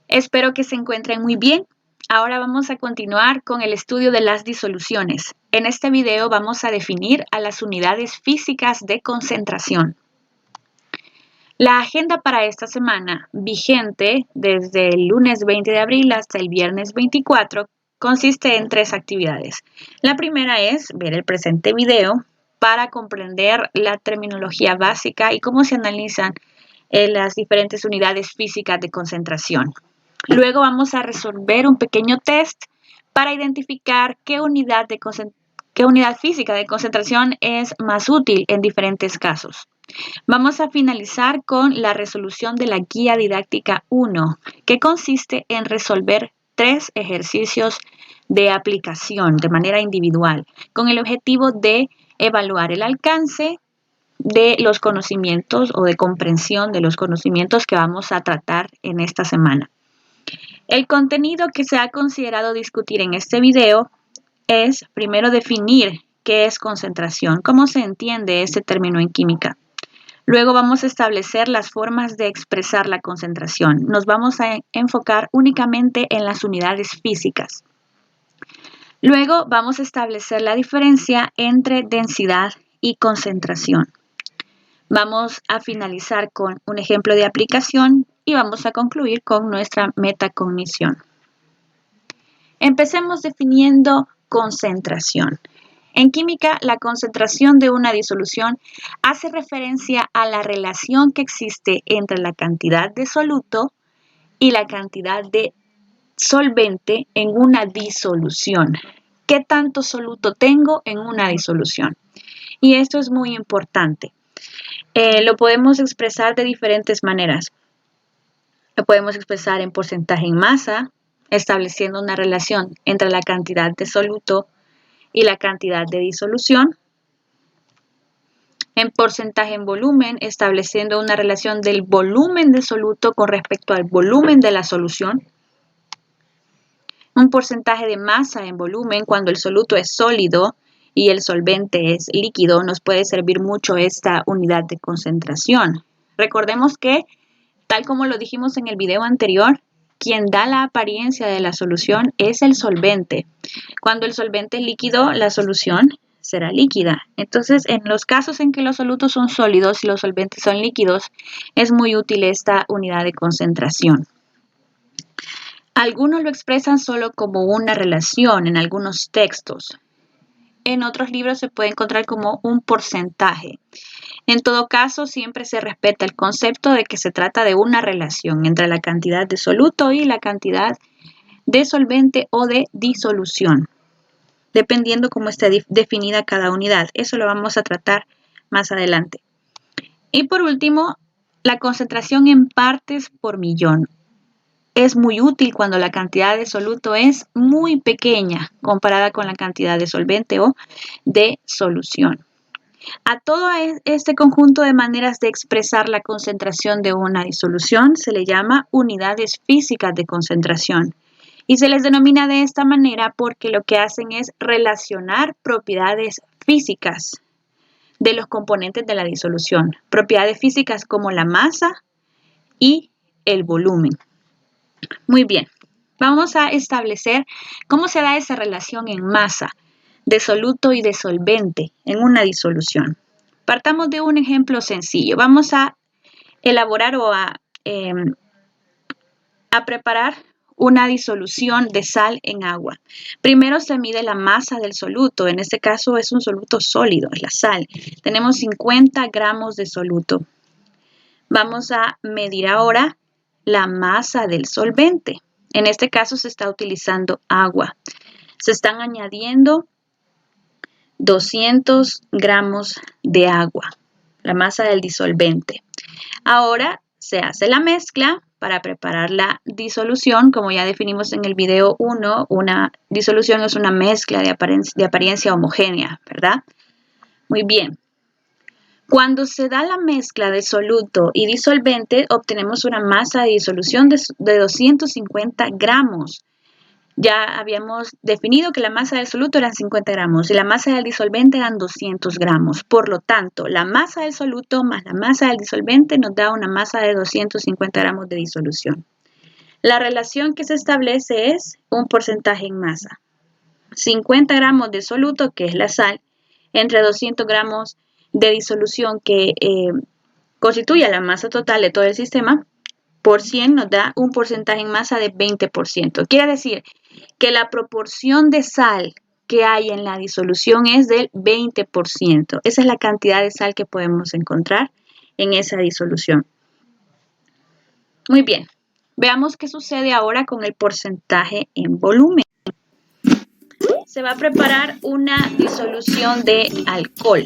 Espero que se encuentren muy bien. Ahora vamos a continuar con el estudio de las disoluciones. En este video vamos a definir a las unidades físicas de concentración. La agenda para esta semana, vigente desde el lunes 20 de abril hasta el viernes 24, consiste en 3 actividades. La primera es ver el presente video para comprender la terminología básica y cómo se analizan las diferentes unidades físicas de concentración. Luego vamos a resolver un pequeño test para identificar qué unidad física de concentración es más útil en diferentes casos. Vamos a finalizar con la resolución de la guía didáctica 1, que consiste en resolver 3 ejercicios de aplicación de manera individual, con el objetivo de evaluar el alcance de los conocimientos o de comprensión de los conocimientos que vamos a tratar en esta semana. El contenido que se ha considerado discutir en este video es primero definir qué es concentración, cómo se entiende este término en química. Luego vamos a establecer las formas de expresar la concentración. Nos vamos a enfocar únicamente en las unidades físicas. Luego vamos a establecer la diferencia entre densidad y concentración. Vamos a finalizar con un ejemplo de aplicación y vamos a concluir con nuestra metacognición. Empecemos definiendo concentración. En química, la concentración de una disolución hace referencia a la relación que existe entre la cantidad de soluto y la cantidad de solvente en una disolución. ¿Qué tanto soluto tengo en una disolución? Y esto es muy importante. Lo podemos expresar de diferentes maneras. Lo podemos expresar en porcentaje en masa, estableciendo una relación entre la cantidad de soluto y la cantidad de disolución. En porcentaje en volumen, estableciendo una relación del volumen de soluto con respecto al volumen de la solución. Un porcentaje de masa en volumen, cuando el soluto es sólido y el solvente es líquido, nos puede servir mucho esta unidad de concentración. Recordemos que, tal como lo dijimos en el video anterior, quien da la apariencia de la solución es el solvente. Cuando el solvente es líquido, la solución será líquida. Entonces, en los casos en que los solutos son sólidos y los solventes son líquidos, es muy útil esta unidad de concentración. Algunos lo expresan solo como una relación en algunos textos. En otros libros se puede encontrar como un porcentaje. En todo caso, siempre se respeta el concepto de que se trata de una relación entre la cantidad de soluto y la cantidad de solvente o de disolución, dependiendo cómo esté definida cada unidad. Eso lo vamos a tratar más adelante. Y por último, la concentración en partes por millón. Es muy útil cuando la cantidad de soluto es muy pequeña comparada con la cantidad de solvente o de solución. A todo este conjunto de maneras de expresar la concentración de una disolución se le llama unidades físicas de concentración y se les denomina de esta manera porque lo que hacen es relacionar propiedades físicas de los componentes de la disolución, propiedades físicas como la masa y el volumen. Muy bien, vamos a establecer cómo se da esa relación en masa de soluto y de solvente en una disolución. Partamos de un ejemplo sencillo. Vamos a elaborar o a preparar una disolución de sal en agua. Primero se mide la masa del soluto. En este caso es un soluto sólido, es la sal. Tenemos 50 gramos de soluto. Vamos a medir ahora la masa del solvente. En este caso se está utilizando agua. Se están añadiendo 200 gramos de agua, la masa del disolvente. Ahora se hace la mezcla para preparar la disolución. Como ya definimos en el video 1, una disolución es una mezcla de apariencia homogénea, ¿verdad? Muy bien. Cuando se da la mezcla de soluto y disolvente, obtenemos una masa de disolución de 250 gramos. Ya habíamos definido que la masa del soluto eran 50 gramos y la masa del disolvente eran 200 gramos. Por lo tanto, la masa del soluto más la masa del disolvente nos da una masa de 250 gramos de disolución. La relación que se establece es un porcentaje en masa. 50 gramos de soluto, que es la sal, entre 200 gramos de disolución que constituye la masa total de todo el sistema, por 100 nos da un porcentaje en masa de 20%. Quiere decir que la proporción de sal que hay en la disolución es del 20%. Esa es la cantidad de sal que podemos encontrar en esa disolución. Muy bien, veamos qué sucede ahora con el porcentaje en volumen. Se va a preparar una disolución de alcohol.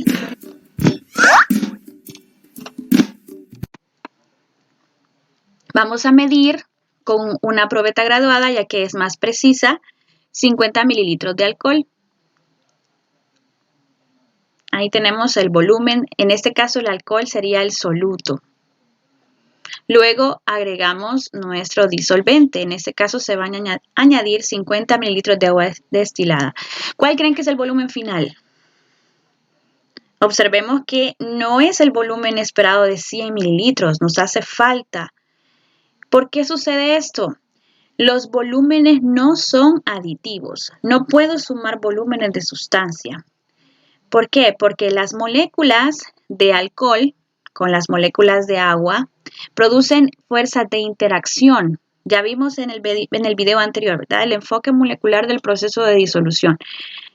Vamos a medir con una probeta graduada, ya que es más precisa, 50 mililitros de alcohol. Ahí tenemos el volumen, en este caso el alcohol sería el soluto. Luego agregamos nuestro disolvente, en este caso se van a añadir 50 mililitros de agua destilada. ¿Cuál creen que es el volumen final? Observemos que no es el volumen esperado de 100 mililitros, nos hace falta. ¿Por qué sucede esto? Los volúmenes no son aditivos, no puedo sumar volúmenes de sustancia. ¿Por qué? Porque las moléculas de alcohol con las moléculas de agua producen fuerzas de interacción. Ya vimos en el video anterior, ¿verdad? El enfoque molecular del proceso de disolución.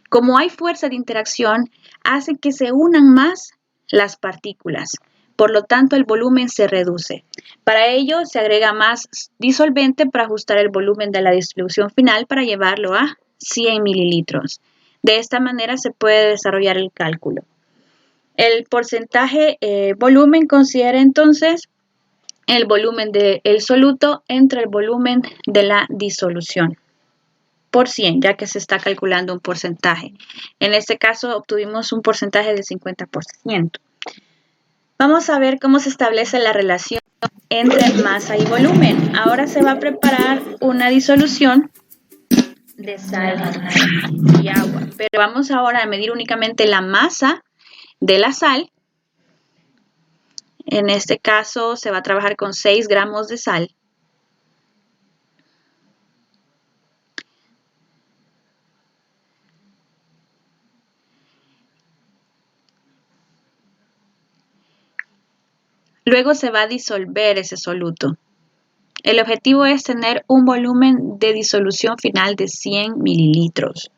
Como hay fuerzas de interacción, hace que se unan más las partículas. Por lo tanto, el volumen se reduce. Para ello, se agrega más disolvente para ajustar el volumen de la distribución final para llevarlo a 100 mililitros. De esta manera se puede desarrollar el cálculo. El porcentaje volumen considera entonces el volumen del soluto entre el volumen de la disolución por 100, ya que se está calculando un porcentaje. En este caso obtuvimos un porcentaje del 50%. Vamos a ver cómo se establece la relación entre masa y volumen. Ahora se va a preparar una disolución de sal y agua, pero vamos ahora a medir únicamente la masa de la sal. En este caso se va a trabajar con 6 gramos de sal. Luego se va a disolver ese soluto. El objetivo es tener un volumen de disolución final de 100 mililitros.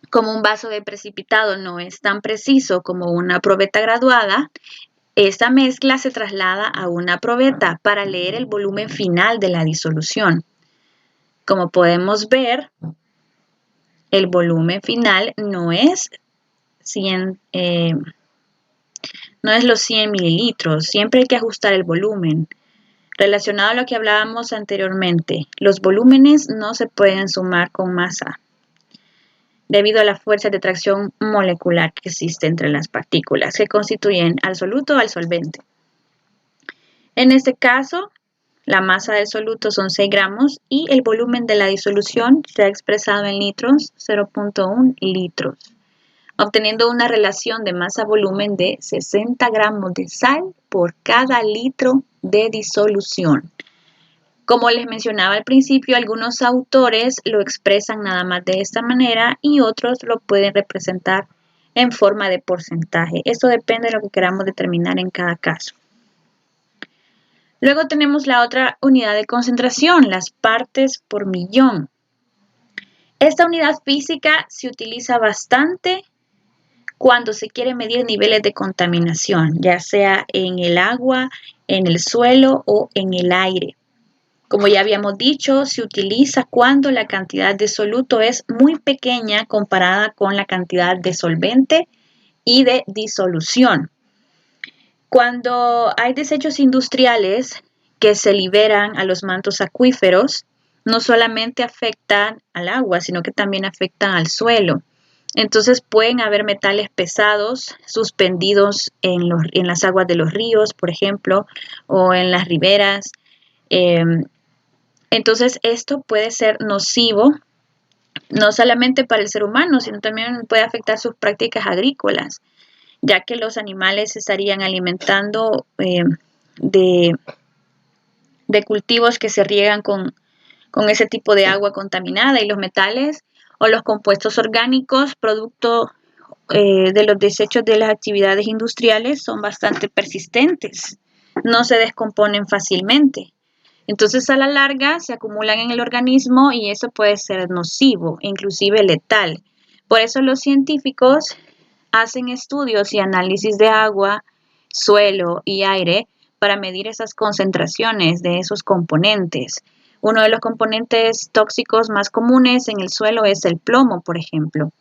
Como un vaso de precipitado no es tan preciso como una probeta graduada, esta mezcla se traslada a una probeta para leer el volumen final de la disolución. Como podemos ver, el volumen final no es los 100 mililitros, siempre hay que ajustar el volumen. Relacionado a lo que hablábamos anteriormente, los volúmenes no se pueden sumar con masa debido a la fuerza de tracción molecular que existe entre las partículas que constituyen al soluto o al solvente. En este caso, la masa del soluto son 6 gramos y el volumen de la disolución se ha expresado en litros, 0.1 litros, obteniendo una relación de masa-volumen de 60 gramos de sal por cada litro de disolución. Como les mencionaba al principio, algunos autores lo expresan nada más de esta manera y otros lo pueden representar en forma de porcentaje. Esto depende de lo que queramos determinar en cada caso. Luego tenemos la otra unidad de concentración, las partes por millón. Esta unidad física se utiliza bastante cuando se quiere medir niveles de contaminación, ya sea en el agua, en el suelo o en el aire. Como ya habíamos dicho, se utiliza cuando la cantidad de soluto es muy pequeña comparada con la cantidad de solvente y de disolución. Cuando hay desechos industriales que se liberan a los mantos acuíferos, no solamente afectan al agua, sino que también afectan al suelo. Entonces pueden haber metales pesados suspendidos en las aguas de los ríos, por ejemplo, o en las riberas. Entonces esto puede ser nocivo, no solamente para el ser humano, sino también puede afectar sus prácticas agrícolas, ya que los animales se estarían alimentando de de cultivos que se riegan con ese tipo de agua contaminada y los metales o los compuestos orgánicos producto de los desechos de las actividades industriales son bastante persistentes, no se descomponen fácilmente. Entonces a la larga se acumulan en el organismo y eso puede ser nocivo, inclusive letal. Por eso los científicos hacen estudios y análisis de agua, suelo y aire para medir esas concentraciones de esos componentes. Uno de los componentes tóxicos más comunes en el suelo es el plomo, por ejemplo.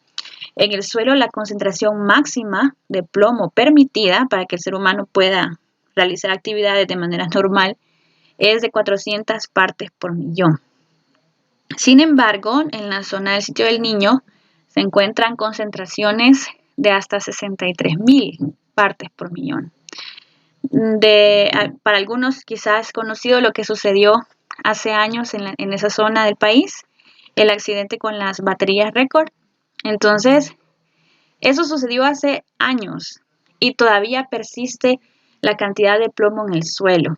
En el suelo, la concentración máxima de plomo permitida para que el ser humano pueda realizar actividades de manera normal es de 400 partes por millón. Sin embargo, en la zona del sitio del Niño se encuentran concentraciones de hasta 63,000 partes por millón. Para algunos quizás es conocido lo que sucedió hace años en esa zona del país, el accidente con las baterías récord. Entonces, eso sucedió hace años y todavía persiste la cantidad de plomo en el suelo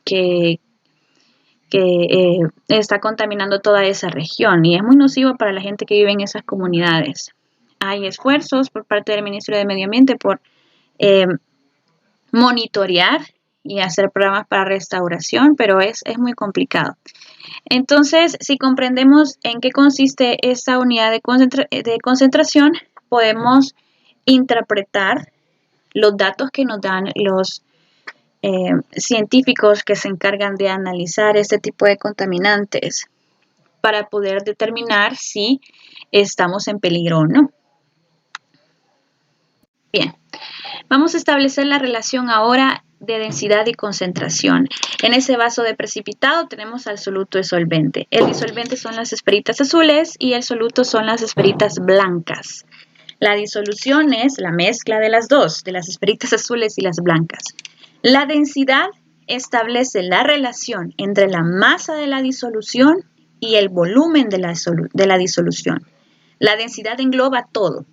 que está contaminando toda esa región y es muy nocivo para la gente que vive en esas comunidades. Hay esfuerzos por parte del Ministerio de Medio Ambiente por monitorear y hacer programas para restauración, pero es muy complicado. Entonces, si comprendemos en qué consiste esta unidad de concentración, podemos interpretar los datos que nos dan los científicos que se encargan de analizar este tipo de contaminantes para poder determinar si estamos en peligro o no. Bien, vamos a establecer la relación ahora de densidad y concentración. En ese vaso de precipitado tenemos al soluto de solvente. El disolvente son las esferitas azules y el soluto son las esferitas blancas. La disolución es la mezcla de las dos, de las esferitas azules y las blancas. La densidad establece la relación entre la masa de la disolución y el volumen de la disolución. La densidad engloba todo.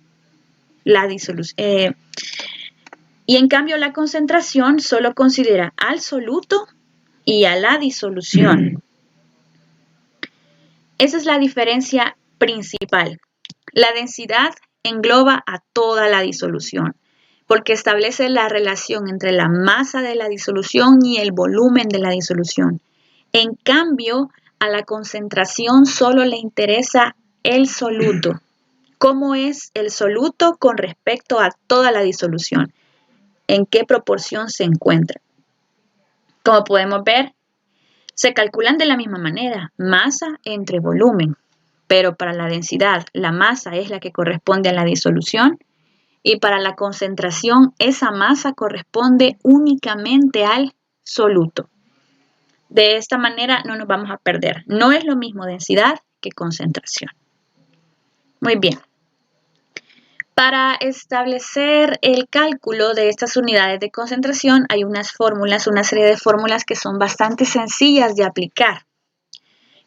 Y en cambio la concentración solo considera al soluto y a la disolución. Esa es la diferencia principal. La densidad engloba a toda la disolución, porque establece la relación entre la masa de la disolución y el volumen de la disolución. En cambio, a la concentración solo le interesa el soluto. ¿Cómo es el soluto con respecto a toda la disolución? ¿En qué proporción se encuentra? Como podemos ver, se calculan de la misma manera, masa entre volumen, pero para la densidad, la masa es la que corresponde a la disolución y para la concentración, esa masa corresponde únicamente al soluto. De esta manera no nos vamos a perder. No es lo mismo densidad que concentración. Muy bien. Para establecer el cálculo de estas unidades de concentración hay unas fórmulas, una serie de fórmulas que son bastante sencillas de aplicar.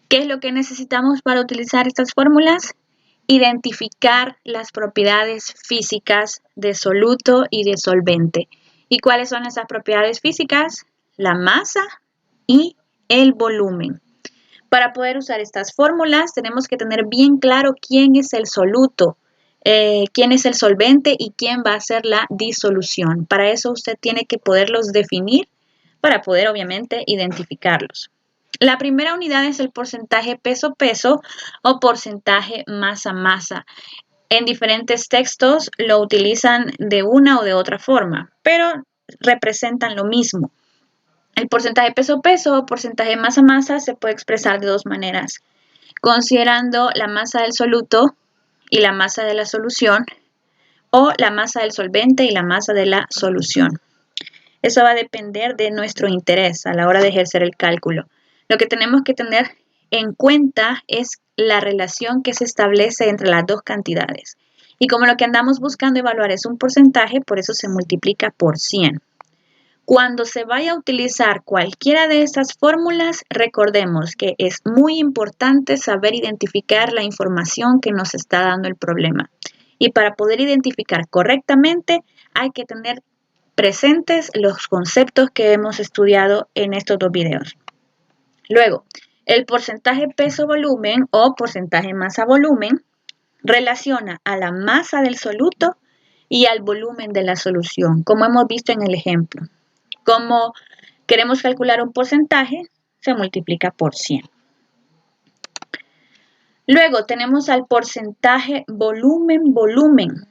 ¿Qué es lo que necesitamos para utilizar estas fórmulas? Identificar las propiedades físicas de soluto y de solvente. ¿Y cuáles son esas propiedades físicas? La masa y el volumen. Para poder usar estas fórmulas tenemos que tener bien claro quién es el soluto, quién es el solvente y quién va a hacer la disolución. Para eso usted tiene que poderlos definir para poder obviamente identificarlos. La primera unidad es el porcentaje peso-peso o porcentaje masa-masa. En diferentes textos lo utilizan de una o de otra forma, pero representan lo mismo. El porcentaje peso-peso o porcentaje masa-masa se puede expresar de dos maneras, considerando la masa del soluto y la masa de la solución, o la masa del solvente y la masa de la solución. Eso va a depender de nuestro interés a la hora de ejercer el cálculo. Lo que tenemos que tener en cuenta es la relación que se establece entre las dos cantidades. Y como lo que andamos buscando evaluar es un porcentaje, por eso se multiplica por 100. Cuando se vaya a utilizar cualquiera de estas fórmulas, recordemos que es muy importante saber identificar la información que nos está dando el problema. Y para poder identificar correctamente, hay que tener presentes los conceptos que hemos estudiado en estos dos videos. Luego, el porcentaje peso-volumen o porcentaje masa-volumen relaciona a la masa del soluto y al volumen de la solución, como hemos visto en el ejemplo. Como queremos calcular un porcentaje, se multiplica por 100. Luego tenemos al porcentaje volumen-volumen.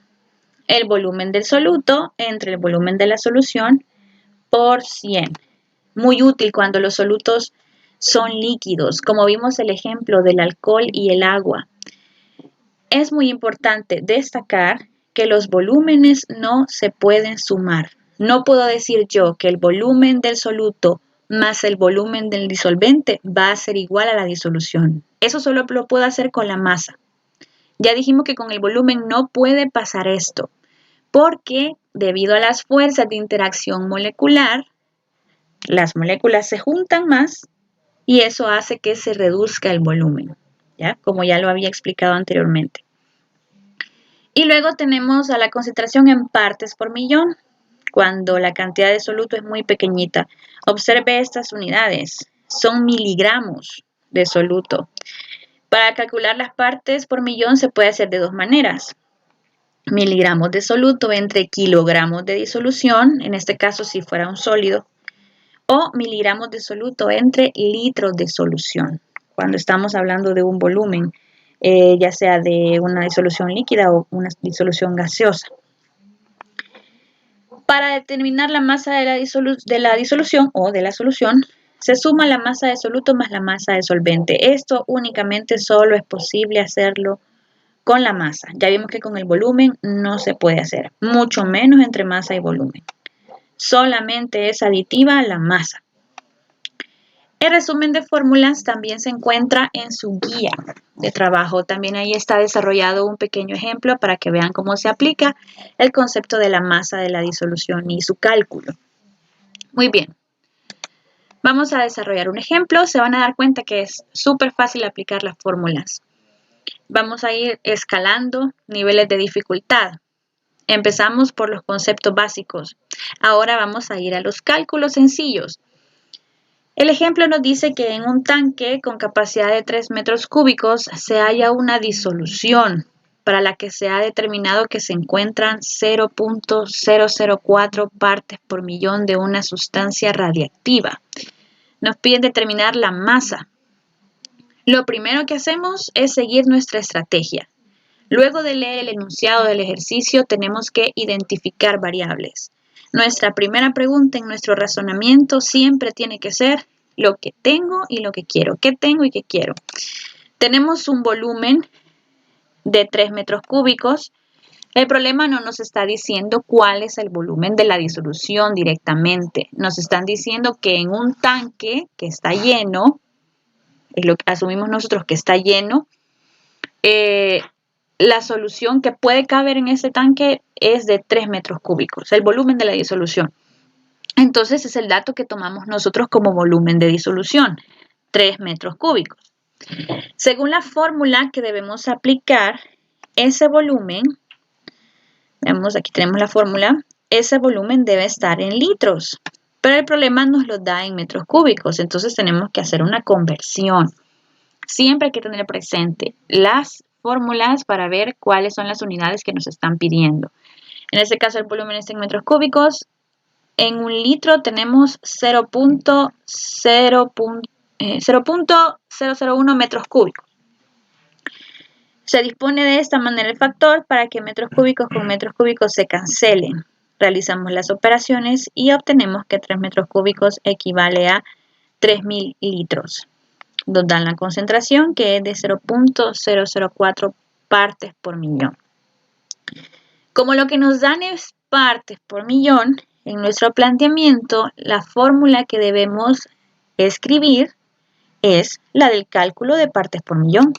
El volumen del soluto entre el volumen de la solución por 100. Muy útil cuando los solutos son líquidos, como vimos el ejemplo del alcohol y el agua. Es muy importante destacar que los volúmenes no se pueden sumar. No puedo decir yo que el volumen del soluto más el volumen del disolvente va a ser igual a la disolución. Eso solo lo puedo hacer con la masa. Ya dijimos que con el volumen no puede pasar esto, porque debido a las fuerzas de interacción molecular, las moléculas se juntan más y eso hace que se reduzca el volumen, ¿ya? Como ya lo había explicado anteriormente. Y luego tenemos a la concentración en partes por millón, cuando la cantidad de soluto es muy pequeñita. Observe estas unidades, son miligramos de soluto. Para calcular las partes por millón se puede hacer de dos maneras. Miligramos de soluto entre kilogramos de disolución, en este caso si fuera un sólido, o miligramos de soluto entre litros de solución, cuando estamos hablando de un volumen, ya sea de una disolución líquida o una disolución gaseosa. Para determinar la masa de la disolución o de la solución, se suma la masa de soluto más la masa de solvente. Esto únicamente solo es posible hacerlo con la masa. Ya vimos que con el volumen no se puede hacer, mucho menos entre masa y volumen. Solamente es aditiva la masa. El resumen de fórmulas también se encuentra en su guía de trabajo. También ahí está desarrollado un pequeño ejemplo para que vean cómo se aplica el concepto de la masa de la disolución y su cálculo. Muy bien. Vamos a desarrollar un ejemplo. Se van a dar cuenta que es súper fácil aplicar las fórmulas. Vamos a ir escalando niveles de dificultad. Empezamos por los conceptos básicos. Ahora vamos a ir a los cálculos sencillos. El ejemplo nos dice que en un tanque con capacidad de 3 metros cúbicos se halla una disolución para la que se ha determinado que se encuentran 0.004 partes por millón de una sustancia radiactiva. Nos piden determinar la masa. Lo primero que hacemos es seguir nuestra estrategia. Luego de leer el enunciado del ejercicio, tenemos que identificar variables. Nuestra primera pregunta en nuestro razonamiento siempre tiene que ser lo que tengo y lo que quiero. ¿Qué tengo y qué quiero? Tenemos un volumen de 3 metros cúbicos. El problema no nos está diciendo cuál es el volumen de la disolución directamente. Nos están diciendo que en un tanque que está lleno, es lo que asumimos nosotros que está lleno, la solución que puede caber en ese tanque es de 3 metros cúbicos, el volumen de la disolución. Entonces es el dato que tomamos nosotros como volumen de disolución, 3 metros cúbicos. Según la fórmula que debemos aplicar, ese volumen, vemos aquí tenemos la fórmula, ese volumen debe estar en litros, pero el problema nos lo da en metros cúbicos, entonces tenemos que hacer una conversión. Siempre hay que tener presente las fórmulas para ver cuáles son las unidades que nos están pidiendo. En este caso el volumen está en metros cúbicos. En un litro tenemos 0.001 metros cúbicos. Se dispone de esta manera el factor para que metros cúbicos con metros cúbicos se cancelen. Realizamos las operaciones y obtenemos que 3 metros cúbicos equivale a 3.000 litros. Nos dan la concentración que es de 0.004 partes por millón. Como lo que nos dan es partes por millón, en nuestro planteamiento la fórmula que debemos escribir es la del cálculo de partes por millón.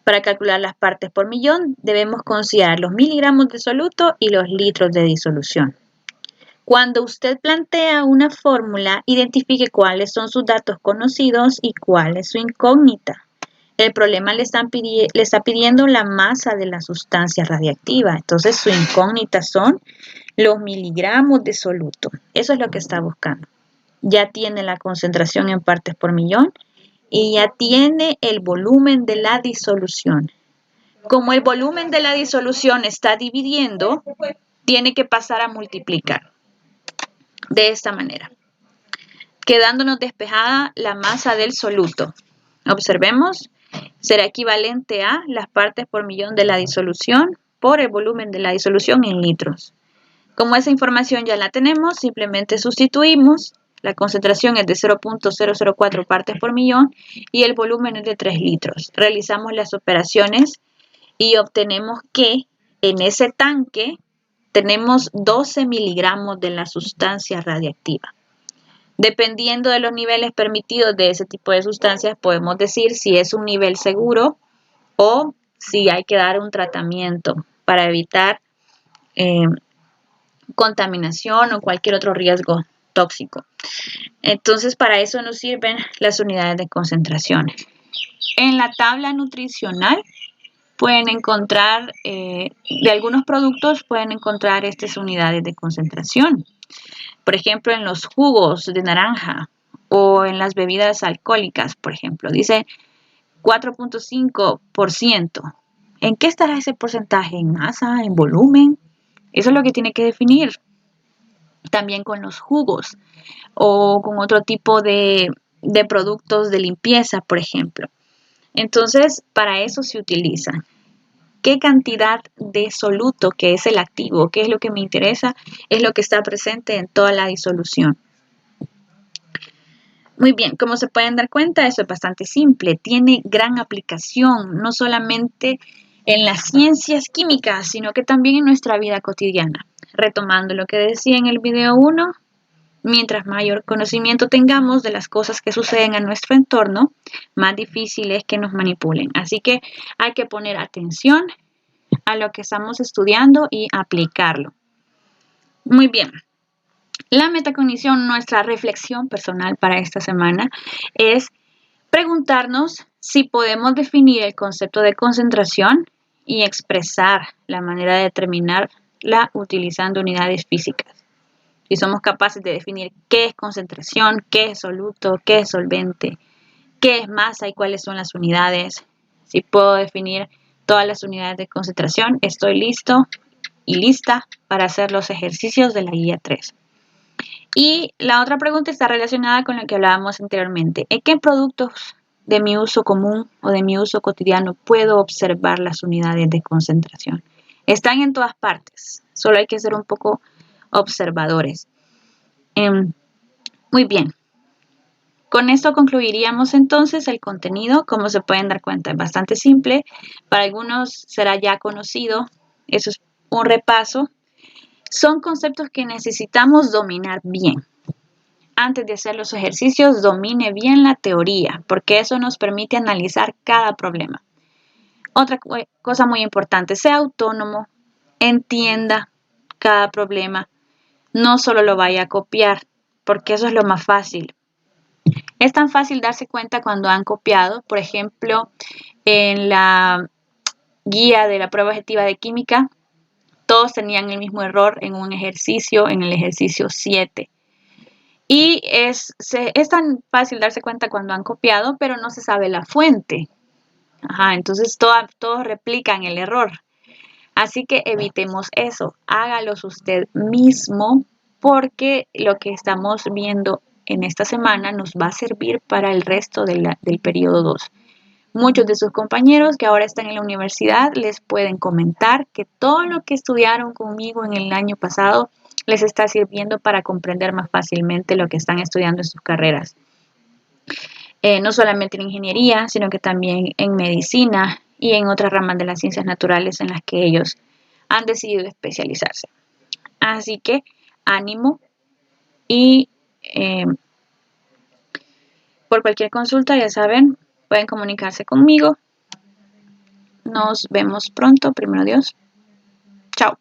Para calcular las partes por millón debemos considerar los miligramos de soluto y los litros de disolución. Cuando usted plantea una fórmula, identifique cuáles son sus datos conocidos y cuál es su incógnita. El problema le está pidiendo la masa de la sustancia radiactiva, entonces su incógnita son los miligramos de soluto. Eso es lo que está buscando. ya tiene la concentración en partes por millón y ya tiene el volumen de la disolución. Como el volumen de la disolución está dividiendo, tiene que pasar a multiplicar de esta manera, quedándonos despejada la masa del soluto. Observemos, será equivalente a las partes por millón de la disolución por el volumen de la disolución en litros. Como esa información ya la tenemos, simplemente sustituimos. La concentración es de 0.004 partes por millón y el volumen es de 3 litros. Realizamos las operaciones y obtenemos que en ese tanque tenemos 12 miligramos de la sustancia radiactiva. Dependiendo de los niveles permitidos de ese tipo de sustancias, podemos decir si es un nivel seguro o si hay que dar un tratamiento para evitar contaminación o cualquier otro riesgo tóxico. Entonces, para eso nos sirven las unidades de concentración. En la tabla nutricional pueden encontrar, de algunos productos pueden encontrar estas unidades de concentración. Por ejemplo, en los jugos de naranja o en las bebidas alcohólicas, por ejemplo, dice 4.5%. ¿En qué estará ese porcentaje? ¿En masa? ¿En volumen? Eso es lo que tiene que definir. También con los jugos o con otro tipo de productos de limpieza, por ejemplo. Entonces, para eso se utiliza. ¿Qué cantidad de soluto, que es el activo, qué es lo que me interesa? Es lo que está presente en toda la disolución. Muy bien, como se pueden dar cuenta, eso es bastante simple. Tiene gran aplicación, no solamente en las ciencias químicas, sino que también en nuestra vida cotidiana. Retomando lo que decía en el video 1, mientras mayor conocimiento tengamos de las cosas que suceden en nuestro entorno, más difícil es que nos manipulen. Así que hay que poner atención a lo que estamos estudiando y aplicarlo. Muy bien. La metacognición, nuestra reflexión personal para esta semana, es preguntarnos si podemos definir el concepto de concentración y expresar la manera de determinarla utilizando unidades físicas. Si somos capaces de definir qué es concentración, qué es soluto, qué es solvente, qué es masa y cuáles son las unidades. Si puedo definir todas las unidades de concentración, estoy listo y lista para hacer los ejercicios de la guía 3. Y la otra pregunta está relacionada con lo que hablábamos anteriormente. ¿En qué productos de mi uso común o de mi uso cotidiano puedo observar las unidades de concentración? Están en todas partes, solo hay que ser un poco observadores. Muy bien. Con esto concluiríamos entonces el contenido. Como se pueden dar cuenta, es bastante simple. Para algunos será ya conocido. Eso es un repaso. Son conceptos que necesitamos dominar bien. Antes de hacer los ejercicios, domine bien la teoría, porque eso nos permite analizar cada problema. Otra cosa muy importante, sea autónomo, entienda cada problema, no solo lo vaya a copiar, porque eso es lo más fácil. Es tan fácil darse cuenta cuando han copiado, por ejemplo, en la guía de la prueba objetiva de química, todos tenían el mismo error en un ejercicio, en el ejercicio 7. Y es tan fácil darse cuenta cuando han copiado, pero no se sabe la fuente. Entonces todos replican el error. Así que evitemos eso. Hágalos usted mismo, porque lo que estamos viendo en esta semana nos va a servir para el resto del periodo 2. Muchos de sus compañeros que ahora están en la universidad les pueden comentar que todo lo que estudiaron conmigo en el año pasado les está sirviendo para comprender más fácilmente lo que están estudiando en sus carreras. No solamente en ingeniería, sino que también en medicina y en otras ramas de las ciencias naturales en las que ellos han decidido especializarse. Así que ánimo y por cualquier consulta, ya saben, pueden comunicarse conmigo. Nos vemos pronto, primero Dios. Chao.